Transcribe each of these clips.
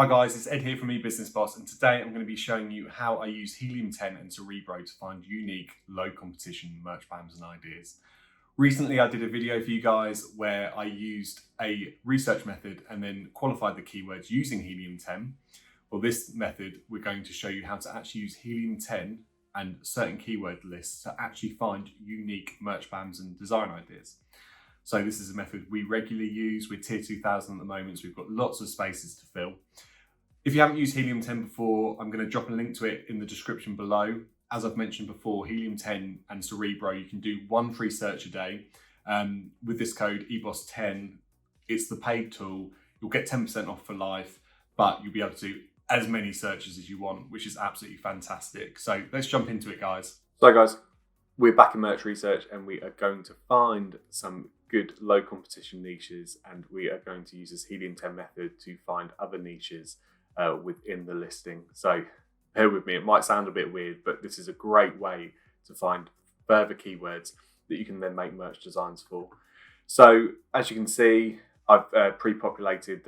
Hi guys, it's Ed here from eBusiness Boss, and today I'm going to be showing you how I use Helium-10 and Cerebro to find unique, low competition merch plans and ideas. Recently I did a video for you guys where I used a research method and then qualified the keywords using Helium-10. Well, this method, we're going to show you how to actually use Helium-10 and certain keyword lists to actually find unique merch plans and design ideas. So this is a method we regularly use. We're tier 2000 at the moment, so we've got lots of spaces to fill. If you haven't used Helium-10 before, I'm going to drop a link to it in the description below. As I've mentioned before, Helium-10 and Cerebro, you can do one free search a day. With this code EBOSS10, it's the paid tool. You'll get 10% off for life, but you'll be able to do as many searches as you want, which is absolutely fantastic. So let's jump into it, guys. So guys, we're back in merch research and we are going to find some good low competition niches, and we are going to use this Helium-10 method to find other niches within the listing. So bear with me, it might sound a bit weird, but this is a great way to find further keywords that you can then make merch designs for. So as you can see, I've pre-populated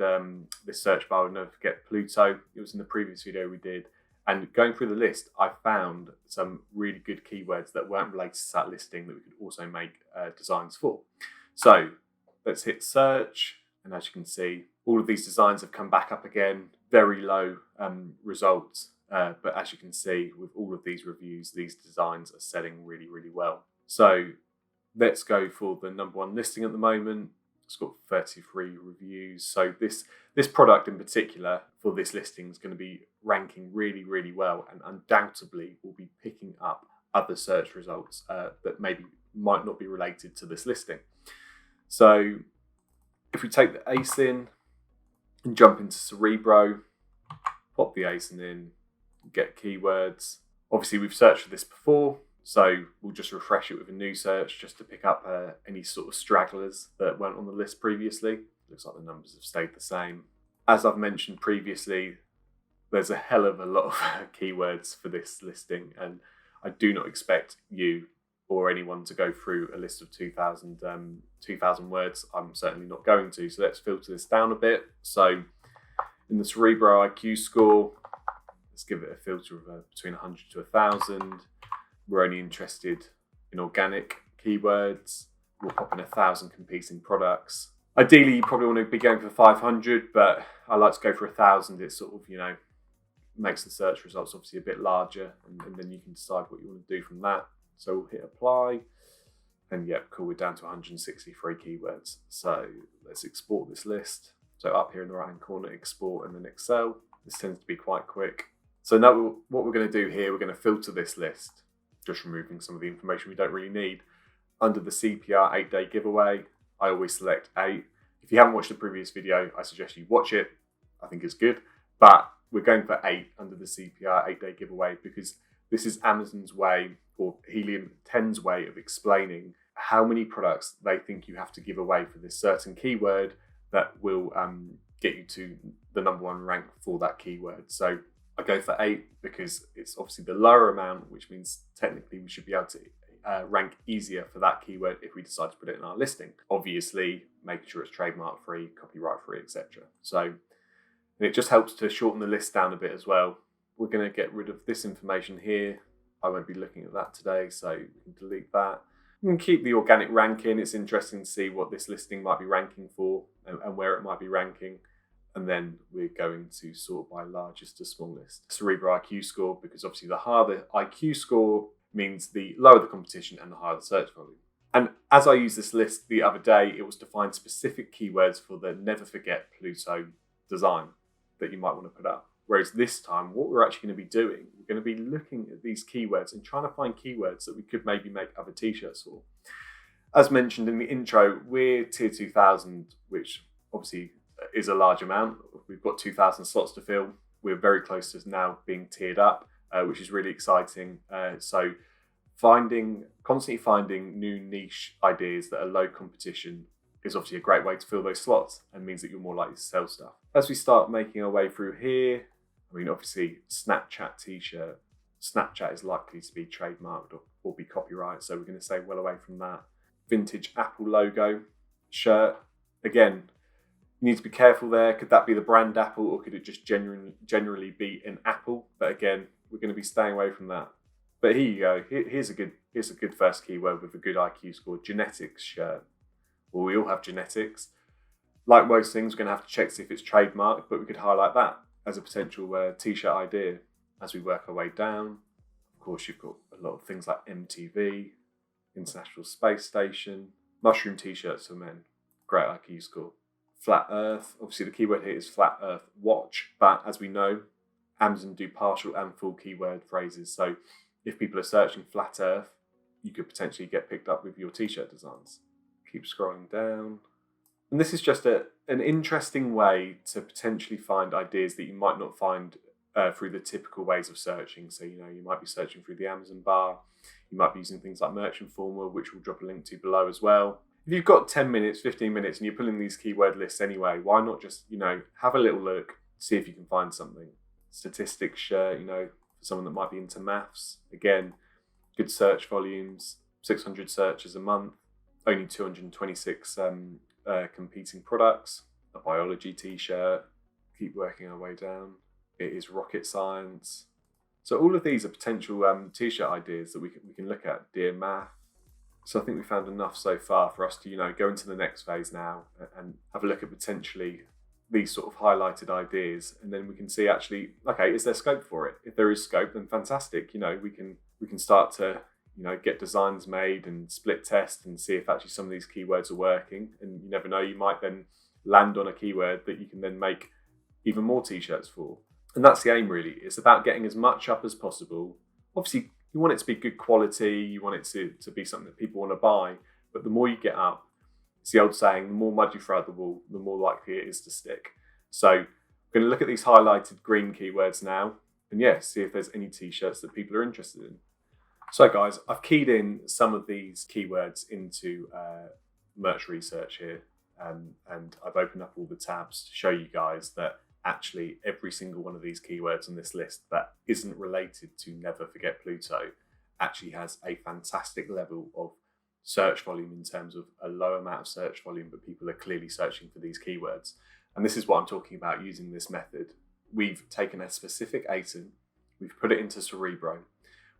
this search bar with Never Forget Pluto. It was in the previous video we did. And going through the list, I found some really good keywords that weren't related to that listing that we could also make designs for. So let's hit search. And as you can see, all of these designs have come back up again, very low results. But as you can see, with all of these reviews, these designs are selling really, really well. So let's go for the number one listing at the moment. It's got 33 reviews. So this product in particular for this listing is going to be ranking really, really well, and undoubtedly will be picking up other search results that maybe might not be related to this listing. So if we take the ASIN and jump into Cerebro, pop the ASIN in, get keywords. Obviously we've searched for this before, so we'll just refresh it with a new search just to pick up any sort of stragglers that weren't on the list previously. Looks like the numbers have stayed the same. As I've mentioned previously, there's a hell of a lot of keywords for this listing, and I do not expect you or anyone to go through a list of 2,000 words. I'm certainly not going to, so let's filter this down a bit. So in the Cerebro IQ score, let's give it a filter of between 100 to 1,000. We're only interested in organic keywords. We'll pop in 1,000 competing products. Ideally, you probably want to be going for 500, but I like to go for 1,000. It sort of, makes the search results obviously a bit larger, and then you can decide what you want to do from that. So we'll hit apply, and yep, cool, we're down to 163 keywords. So let's export this list. So up here in the right-hand corner, export and then Excel. This tends to be quite quick. So now what we're going to do here, we're going to filter this list, just removing some of the information we don't really need. Under the CPR 8-day giveaway, I always select 8. If you haven't watched the previous video, I suggest you watch it. I think it's good. But we're going for 8 under the CPR 8-day giveaway because this is Amazon's way, or Helium-10's way, of explaining how many products they think you have to give away for this certain keyword that will get you to the number one rank for that keyword. So I go for 8 because it's obviously the lower amount, which means technically we should be able to rank easier for that keyword if we decide to put it in our listing. Obviously, making sure it's trademark free, copyright free, etc. So it just helps to shorten the list down a bit as well. We're going to get rid of this information here. I won't be looking at that today, so we can delete that. We can keep the organic ranking. It's interesting to see what this listing might be ranking for and where it might be ranking. And then we're going to sort by largest to smallest. Cerebro IQ score, because obviously the higher the IQ score means the lower the competition and the higher the search volume. And as I used this list the other day, it was to find specific keywords for the Never Forget Pluto design that you might want to put up. Whereas this time, what we're actually going to be doing, we're going to be looking at these keywords and trying to find keywords that we could maybe make other t-shirts for. As mentioned in the intro, we're tier 2000, which obviously is a large amount. We've got 2,000 slots to fill. We're very close to now being tiered up, which is really exciting. So constantly finding new niche ideas that are low competition is obviously a great way to fill those slots and means that you're more likely to sell stuff. As we start making our way through here, obviously Snapchat t-shirt. Snapchat is likely to be trademarked or be copyright, so we're going to stay well away from that. Vintage Apple logo shirt. Again, You need to be careful there. Could that be the brand Apple, or could it just generally be an Apple? But again, we're going to be staying away from that. But here you go. Here's a good first keyword with a good IQ score. Genetics shirt. Well, we all have genetics. Like most things, we're going to have to check to see if it's trademarked, but we could highlight that as a potential t-shirt idea as we work our way down. Of course, you've got a lot of things like MTV, International Space Station, mushroom t-shirts for men. Great IQ score. Flat Earth. Obviously, the keyword here is Flat Earth Watch, but as we know, Amazon do partial and full keyword phrases. So if people are searching Flat Earth, you could potentially get picked up with your t-shirt designs. Keep scrolling down. And this is just an interesting way to potentially find ideas that you might not find through the typical ways of searching. So, you might be searching through the Amazon bar. You might be using things like Merch Informer, which we'll drop a link to below as well. If you've got 10 minutes, 15 minutes, and you're pulling these keyword lists anyway, why not just, have a little look, see if you can find something. Statistics shirt, for someone that might be into maths. Again, good search volumes, 600 searches a month, only 226 competing products. A biology t-shirt, keep working our way down. It is rocket science. So all of these are potential t-shirt ideas that we can look at. Dear Math. So I think we found enough so far for us to, go into the next phase now and have a look at potentially these sort of highlighted ideas, and then we can see actually, okay, is there scope for it? If there is scope, then fantastic. We can start to get designs made and split test and see if actually some of these keywords are working. And you never know, you might then land on a keyword that you can then make even more t-shirts for. And that's the aim really. It's about getting as much up as possible. Obviously, you want it to be good quality, you want it to be something that people want to buy, but the more you get up, it's the old saying, the more mud you throw at the wall, the more likely it is to stick. So we're going to look at these highlighted green keywords now, and see if there's any t-shirts that people are interested in. So guys, I've keyed in some of these keywords into merch research here, and I've opened up all the tabs to show you guys that actually every single one of these keywords on this list that isn't related to Never Forget Pluto actually has a fantastic level of search volume in terms of a low amount of search volume, but people are clearly searching for these keywords. And this is what I'm talking about using this method. We've taken a specific ASIN, we've put it into Cerebro,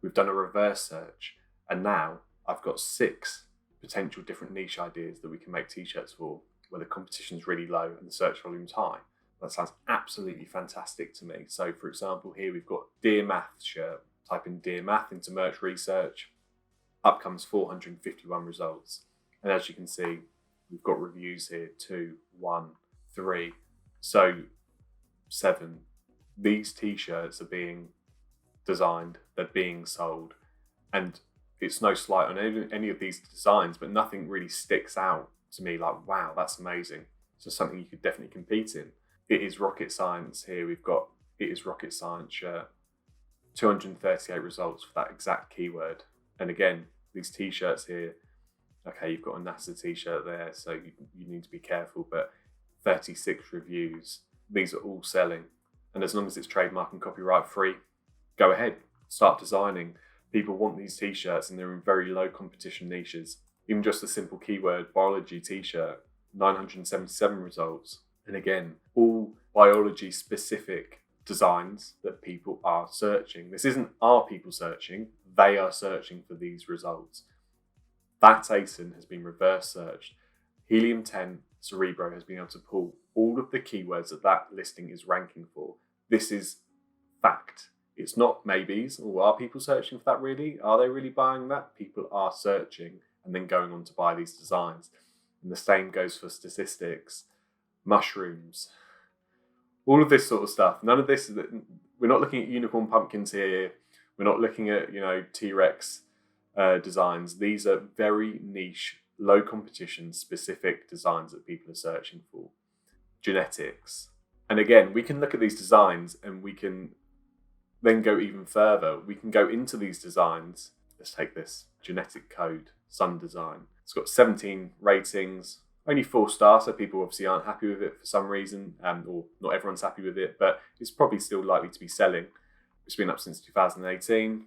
we've done a reverse search, and now I've got 6 potential different niche ideas that we can make t-shirts for, where the competition's really low and the search volume's high. That sounds absolutely fantastic to me. So for example, here we've got Dear Math shirt. Type in Dear Math into merch research. Up comes 451 results. And as you can see, we've got reviews here, 2, 1, 3. So 7. These t-shirts are being designed, they're being sold. And it's no slight on any of these designs, but nothing really sticks out to me like, wow, that's amazing. So something you could definitely compete in. It is rocket science here. We've got It is Rocket Science shirt. 238 results for that exact keyword. And again, these t-shirts here, okay, you've got a NASA t-shirt there, so you need to be careful, but 36 reviews. These are all selling. And as long as it's trademark and copyright free, go ahead, start designing. People want these t-shirts and they're in very low competition niches. Even just a simple keyword, biology t-shirt, 977 results. And again, all biology specific designs that people are searching. This isn't our people searching, they are searching for these results. That ASIN has been reverse searched. Helium-10 Cerebro has been able to pull all of the keywords that listing is ranking for. This is fact. It's not maybes. Or are people searching for that really? Are they really buying that? People are searching and then going on to buy these designs. And the same goes for statistics, mushrooms, all of this sort of stuff. None of this, we're not looking at unicorn pumpkins here. We're not looking at, T-Rex designs. These are very niche, low competition specific designs that people are searching for. Genetics. And again, we can look at these designs and we can then go even further. We can go into these designs. Let's take this genetic code, sun design. It's got 17 ratings, only 4 stars, so people obviously aren't happy with it for some reason, or not everyone's happy with it, but it's probably still likely to be selling. It's been up since 2018.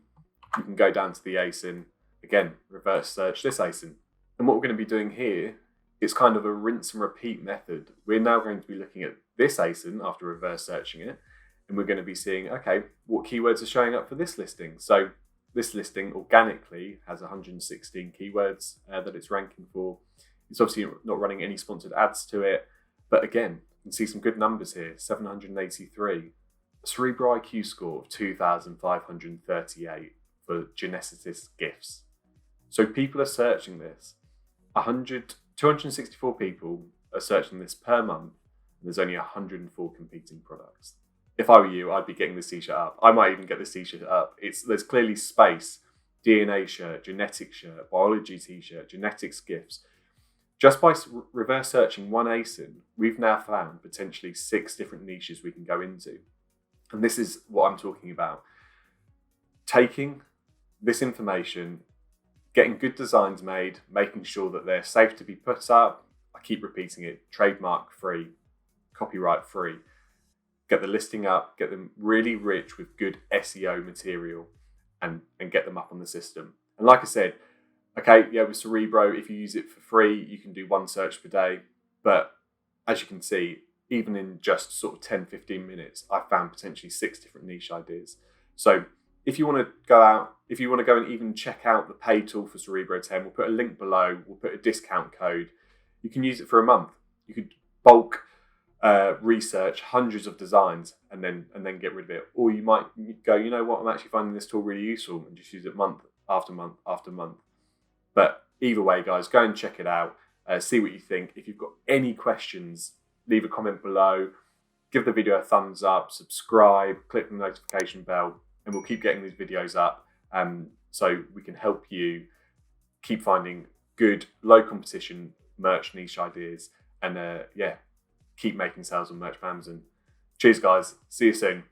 You can go down to the ASIN, again, reverse search this ASIN. And what we're going to be doing here it's kind of a rinse and repeat method. We're now going to be looking at this ASIN after reverse searching it, and we're going to be seeing, okay, what keywords are showing up for this listing? So this listing organically has 116 keywords that it's ranking for. It's obviously not running any sponsored ads to it, but again, you can see some good numbers here, 783. Cerebro IQ score of 2,538 for geneticist gifts. So people are searching this. 264 people are searching this per month, and there's only 104 competing products. If I were you, I'd be getting this t-shirt up. I might even get this t-shirt up. There's clearly space, DNA shirt, genetic shirt, biology t-shirt, genetics gifts. Just by reverse searching one ASIN, we've now found potentially 6 different niches we can go into. And this is what I'm talking about. Taking this information, getting good designs made, making sure that they're safe to be put up. I keep repeating it, trademark free, copyright free. Get the listing up, get them really rich with good SEO material and get them up on the system. And like I said, okay, yeah, with Cerebro, if you use it for free, you can do 1 search per day. But as you can see, even in just sort of 10, 15 minutes, I found potentially 6 different niche ideas. So if you want to go and even check out the paid tool for Cerebro 10, we'll put a link below, we'll put a discount code. You can use it for a month. You could bulk research hundreds of designs and then get rid of it. Or you might go, you know what, I'm actually finding this tool really useful, and just use it month after month after month. But either way, guys, go and check it out. See what you think. If you've got any questions, leave a comment below. Give the video a thumbs up, subscribe, click the notification bell, and we'll keep getting these videos up so we can help you keep finding good, low competition merch niche ideas and keep making sales on Merch by Amazon. Cheers, guys. See you soon.